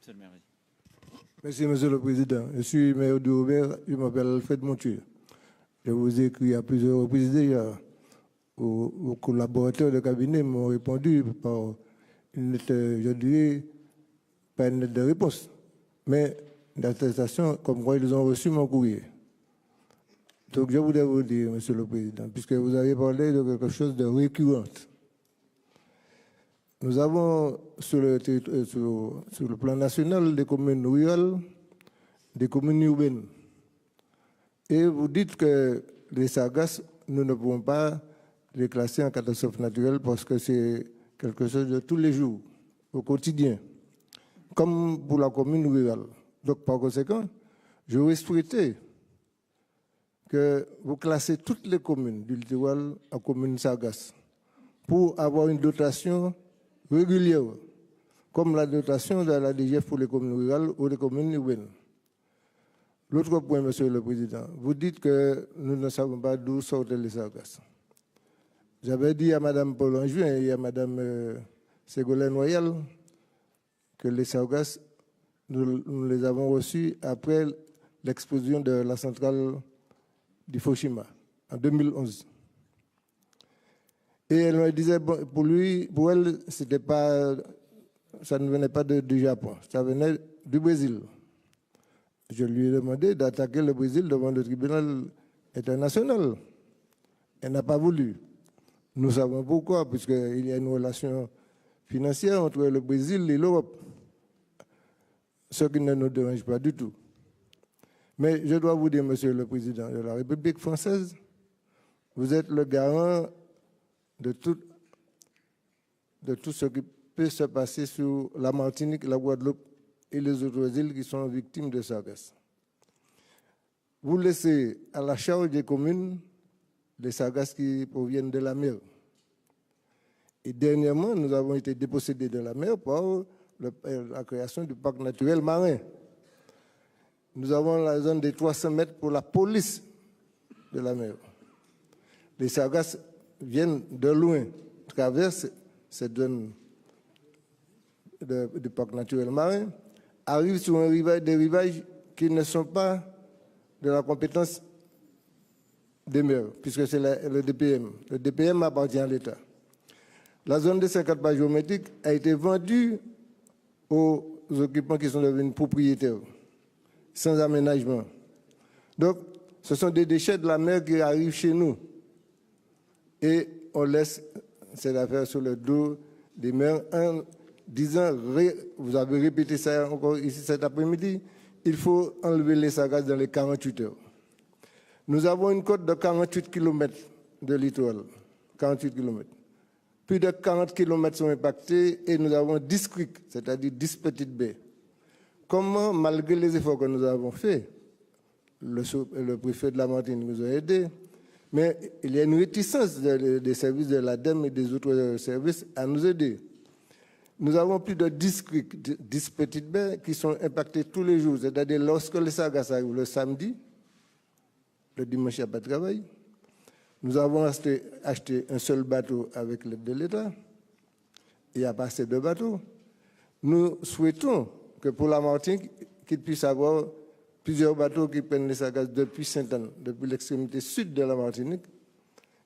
Monsieur le maire, oui. Merci, Monsieur le Président. Je suis maire de Robert, je m'appelle Alfred Montier. Je vous ai écrit à plusieurs reprises déjà. Aux collaborateurs de cabinet m'ont répondu par une lettre, je dirais, pas une lettre de réponse, mais une attestation comme quoi ils ont reçu mon courrier. Donc je voudrais vous dire, Monsieur le Président, puisque vous avez parlé de quelque chose de récurrent. Nous avons sur le plan national des communes rurales, des communes urbaines. Et vous dites que les sargasses, nous ne pouvons pas les classer en catastrophe naturelle parce que c'est quelque chose de tous les jours, au quotidien, comme pour la commune rurale. Donc par conséquent, j'aurais souhaité que vous classez toutes les communes du littoral en communes sargasses pour avoir une dotation régulière, comme la dotation de la DGF pour les communes rurales ou les communes urbaines. L'autre point, Monsieur le Président, vous dites que nous ne savons pas d'où sortent les sargasses. J'avais dit à Mme Paul Anjouin et à Mme Ségolène Royal que les sargasses, nous les avons reçus après l'explosion de la centrale d'Hiroshima en 2011. Et elle me disait, bon, pour elle, c'était pas, ça ne venait pas du Japon, ça venait du Brésil. Je lui ai demandé d'attaquer le Brésil devant le tribunal international. Elle n'a pas voulu. Nous savons pourquoi, puisqu'il y a une relation financière entre le Brésil et l'Europe, ce qui ne nous dérange pas du tout. Mais je dois vous dire, Monsieur le Président de la République française, vous êtes le garant de tout ce qui peut se passer sur la Martinique, la Guadeloupe et les autres îles qui sont victimes de sargasses. Vous laissez à la charge des communes les sargasses qui proviennent de la mer. Et dernièrement, nous avons été dépossédés de la mer par la création du parc naturel marin. Nous avons la zone des 300 mètres pour la police de la mer. Les sargasses viennent de loin, traversent cette zone du parc naturel marin, arrivent sur des rivages qui ne sont pas de la compétence des mers, puisque c'est le DPM. Le DPM appartient à l'État. La zone des 50 pas géométriques a été vendue aux occupants qui sont devenus propriétaires, sans aménagement. Donc, ce sont des déchets de la mer qui arrivent chez nous. Et on laisse cette affaire sur le dos des mers en disant, vous avez répété ça encore ici cet après-midi, il faut enlever les sargasses dans les 48 heures. Nous avons une côte de 48 km de littoral, 48 km. Plus de 40 km sont impactés et nous avons 10 criques, c'est-à-dire 10 petites baies. Comment, malgré les efforts que nous avons faits, le préfet de la Martinique nous a aidés, mais il y a une réticence des services de l'ADEME et des autres services à nous aider. Nous avons plus de 10 criques, 10 petites baies qui sont impactées tous les jours. C'est-à-dire lorsque les sargasses arrivent le samedi, le dimanche, il n'y a pas de travail. Nous avons acheté un seul bateau avec l'aide de l'État. Il n'y a pas assez de bateaux. Nous souhaitons que pour la Martinique, qu'il puisse avoir plusieurs bateaux qui prennent les sargasses depuis Sainte-Anne, depuis l'extrémité sud de la Martinique,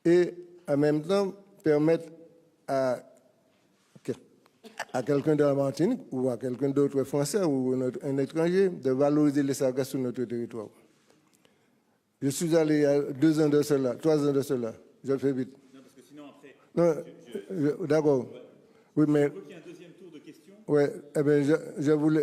et en même temps permettre à quelqu'un de la Martinique ou à quelqu'un d'autre français ou un étranger de valoriser les sargasses sur notre territoire. Je suis allé il y a 2 ans de cela, 3 ans de cela. Je le fais vite. Non, parce que sinon après... Non, d'accord. Ouais. Oui, mais... Il faut qu'il y ait un deuxième tour de questions. Oui, eh bien,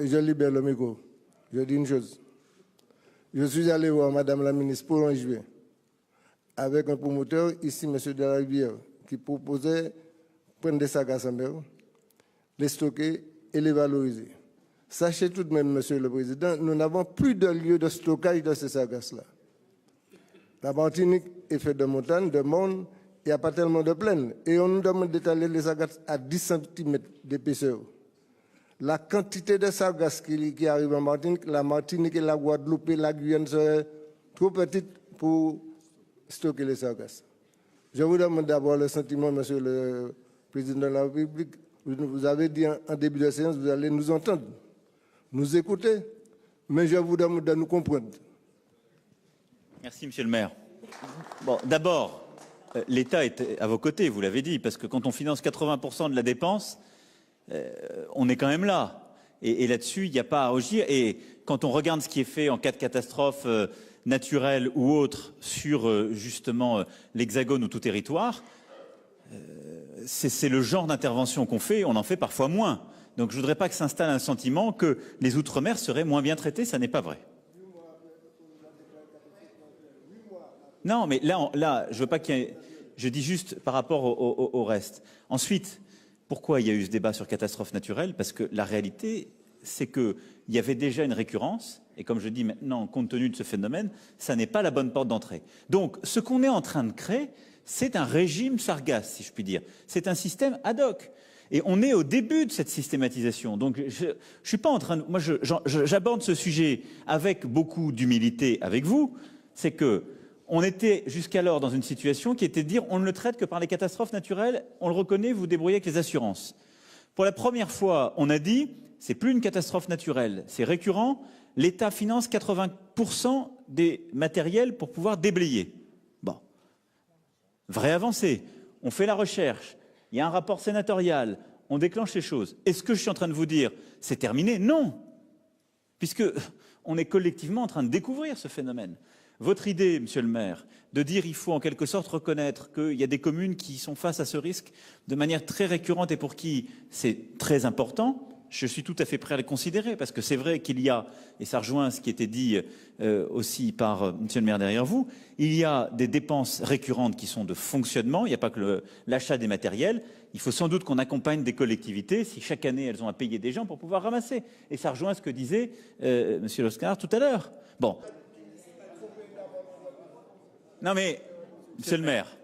je libère le micro. Je dis une chose. Je suis allé voir Madame la ministre Paul Anjouin avec un promoteur, ici, M. de la Rivière, qui proposait prendre des sargasses en mer, les stocker et les valoriser. Sachez tout de même, Monsieur le Président, nous n'avons plus de lieu de stockage de ces sargasses-là. La Martinique est faite de montagnes, de monts, il n'y a pas tellement de plaines. Et on nous demande d'étaler les sargasses à 10 cm d'épaisseur. La quantité de sargasses qui arrivent en Martinique, la Martinique et la Guadeloupe et la Guyane seraient trop petites pour stocker les sargasses. Je vous demande d'abord le sentiment, Monsieur le Président de la République. Vous avez dit en début de séance, vous allez nous entendre. nous écouter, mais je vous demande de nous comprendre. Merci, monsieur le maire. Bon, d'abord, l'État est à vos côtés, vous l'avez dit, parce que quand on finance 80% de la dépense, on est quand même là. Et là-dessus, il n'y a pas à rougir. Et quand on regarde ce qui est fait en cas de catastrophe naturelle ou autre sur justement l'Hexagone ou tout territoire, c'est le genre d'intervention qu'on fait, on en fait parfois moins. Donc je ne voudrais pas que s'installe un sentiment que les Outre-mer seraient moins bien traités, ça n'est pas vrai. Non, mais là je veux pas qu'il y ait... Je dis juste par rapport au reste. Ensuite, pourquoi il y a eu ce débat sur catastrophe naturelle? Parce que la réalité, c'est qu'il y avait déjà une récurrence, et comme je dis maintenant, compte tenu de ce phénomène, ça n'est pas la bonne porte d'entrée. Donc, ce qu'on est en train de créer, c'est un régime sargasse, si je puis dire. C'est un système ad hoc. Et on est au début de cette systématisation. Donc, je suis pas en train de... Moi, j'aborde ce sujet avec beaucoup d'humilité avec vous. C'est que on était jusqu'alors dans une situation qui était de dire on ne le traite que par les catastrophes naturelles, on le reconnaît, vous vous débrouillez avec les assurances. Pour la première fois, on a dit c'est plus une catastrophe naturelle, c'est récurrent, l'État finance 80% des matériels pour pouvoir déblayer. Bon, vraie avancée, on fait la recherche, il y a un rapport sénatorial, on déclenche les choses. Est-ce que je suis en train de vous dire c'est terminé? Non, puisque on est collectivement en train de découvrir ce phénomène. Votre idée, monsieur le maire, de dire qu'il faut en quelque sorte reconnaître qu'il y a des communes qui sont face à ce risque de manière très récurrente et pour qui c'est très important, je suis tout à fait prêt à le considérer parce que c'est vrai qu'il y a, et ça rejoint ce qui était dit aussi par monsieur le maire derrière vous, il y a des dépenses récurrentes qui sont de fonctionnement, il n'y a pas que l'achat des matériels, il faut sans doute qu'on accompagne des collectivités si chaque année elles ont à payer des gens pour pouvoir ramasser. Et ça rejoint ce que disait monsieur Loscar tout à l'heure. Bon. Non mais, monsieur le maire,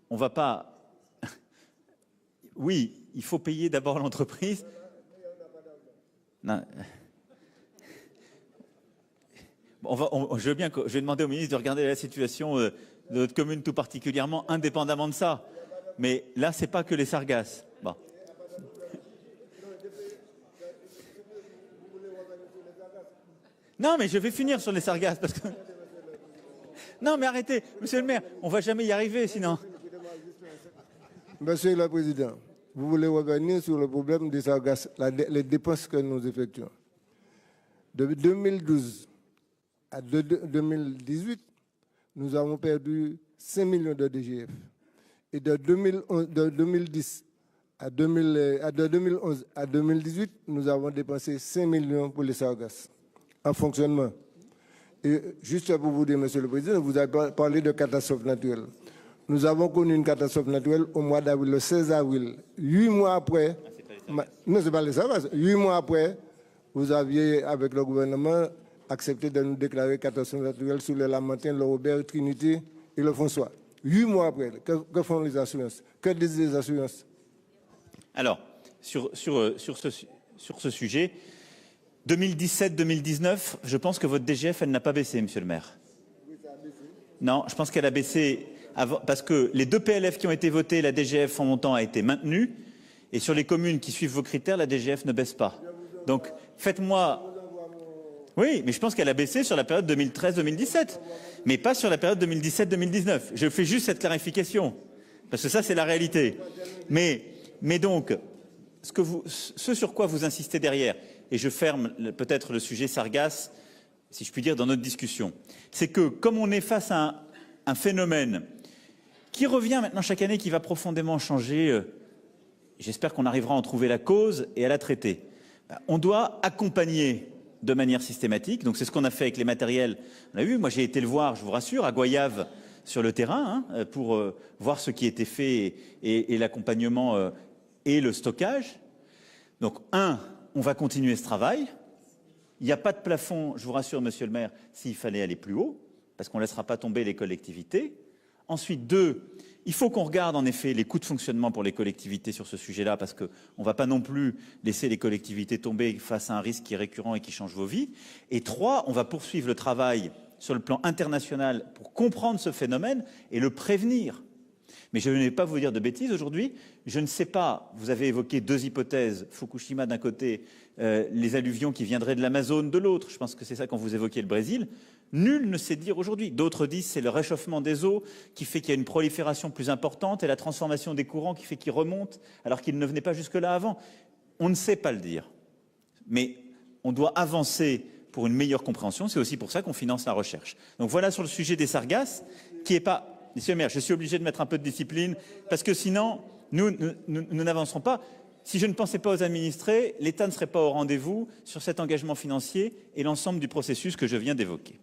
on ne va pas... Oui, il faut payer d'abord l'entreprise. Non. Je vais demander au ministre de regarder la situation de notre commune tout particulièrement, indépendamment de ça. Mais là, ce n'est pas que les sargasses. Bon. Non, mais je vais finir sur les sargasses parce que... Non, mais arrêtez, monsieur le maire, on ne va jamais y arriver sinon. Monsieur le Président, vous voulez revenir sur le problème des sargasses, les dépenses que nous effectuons. De 2012 à 2018, nous avons perdu 5 millions de DGF. Et de 2010 à 2011 à 2018, nous avons dépensé 5 millions pour les sargasses en fonctionnement. Et juste pour vous dire, monsieur le Président, vous avez parlé de catastrophe naturelle. Nous avons connu une catastrophe naturelle au mois d'avril, le 16 avril. 8 mois après, non, c'est pas les sargasses. 8 mois après, vous aviez, avec le gouvernement, accepté de nous déclarer catastrophe naturelle sur le Lamentin, le Robert, Trinité et le François. 8 mois après, que font les assurances? Que disent les assurances? Alors, sur ce sujet, 2017-2019, je pense que votre DGF, elle n'a pas baissé, monsieur le maire. Oui, ça a baissé. Non, je pense qu'elle a baissé avant, parce que les 2 PLF qui ont été votés, la DGF en montant a été maintenue. Et sur les communes qui suivent vos critères, la DGF ne baisse pas. Donc, faites-moi... Oui, mais je pense qu'elle a baissé sur la période 2013-2017, mais pas sur la période 2017-2019. Je fais juste cette clarification, parce que ça, c'est la réalité. Mais donc, ce sur quoi vous insistez derrière, et je ferme peut-être le sujet sargasse, si je puis dire, dans notre discussion, c'est que comme on est face à un phénomène qui revient maintenant chaque année, qui va profondément changer, j'espère qu'on arrivera à en trouver la cause et à la traiter. On doit accompagner de manière systématique, donc c'est ce qu'on a fait avec les matériels. On a vu, moi j'ai été le voir, je vous rassure, à Goyave sur le terrain, pour voir ce qui était fait et l'accompagnement et le stockage. Donc on va continuer ce travail. Il n'y a pas de plafond, je vous rassure, monsieur le maire, s'il fallait aller plus haut, parce qu'on ne laissera pas tomber les collectivités. Ensuite, 2, il faut qu'on regarde en effet les coûts de fonctionnement pour les collectivités sur ce sujet-là, parce qu'on ne va pas non plus laisser les collectivités tomber face à un risque qui est récurrent et qui change vos vies. Et 3, on va poursuivre le travail sur le plan international pour comprendre ce phénomène et le prévenir. Mais je ne vais pas vous dire de bêtises aujourd'hui. Je ne sais pas, vous avez évoqué 2 hypothèses, Fukushima d'un côté, les alluvions qui viendraient de l'Amazone de l'autre. Je pense que c'est ça quand vous évoquez le Brésil. Nul ne sait dire aujourd'hui. D'autres disent c'est le réchauffement des eaux qui fait qu'il y a une prolifération plus importante et la transformation des courants qui fait qu'ils remontent alors qu'ils ne venaient pas jusque-là avant. On ne sait pas le dire. Mais on doit avancer pour une meilleure compréhension. C'est aussi pour ça qu'on finance la recherche. Donc voilà sur le sujet des sargasses, qui n'est pas... Monsieur le maire, je suis obligé de mettre un peu de discipline, parce que sinon, nous n'avancerons pas. Si je ne pensais pas aux administrés, l'État ne serait pas au rendez-vous sur cet engagement financier et l'ensemble du processus que je viens d'évoquer.